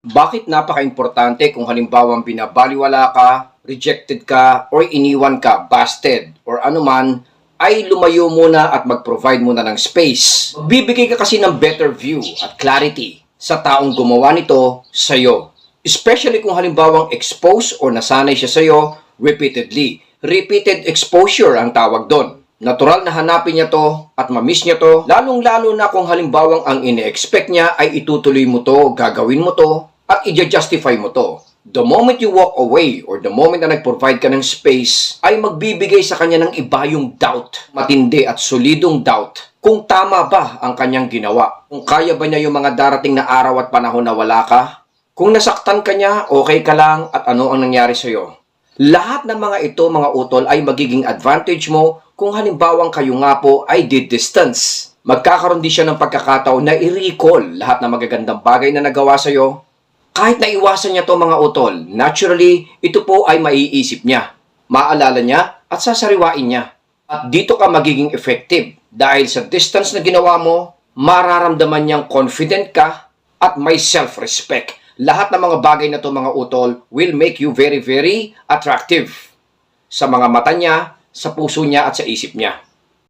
Bakit napaka-importante kung halimbawang binabaliwala ka, rejected ka, or iniwan ka, busted, or anuman, ay lumayo muna at mag-provide muna ng space. Bibigay ka kasi ng better view at clarity sa taong gumawa nito sa'yo. Especially kung halimbawang expose or nasanay siya sa'yo repeatedly. Repeated exposure ang tawag doon. Natural na hanapin niya to at mamiss niya to, lalong-lalo na kung halimbawang ang ine-expect niya ay itutuloy mo to, gagawin mo to, at i-justify mo to. The moment you walk away or the moment na nag-provide ka ng space, ay magbibigay sa kanya ng iba yung doubt, matindi at solidong doubt, kung tama ba ang kanyang ginawa. Kung kaya ba niya yung mga darating na araw at panahon na wala ka, kung nasaktan ka niya, okay ka lang at ano ang nangyari sa'yo. Lahat ng mga ito, mga utol, ay magiging advantage mo kung halimbawang kayo nga po ay did distance. Magkakaroon din siya ng pagkakataon na i-recall lahat ng magagandang bagay na nagawa sa'yo. Kahit naiwasan niya to mga utol, naturally, ito po ay maiisip niya, maalala niya at sasariwain niya. At dito ka magiging effective dahil sa distance na ginawa mo, mararamdaman niyang confident ka at may self-respect. Lahat ng mga bagay na to mga utol will make you very, very attractive sa mga mata niya, sa puso niya at sa isip niya.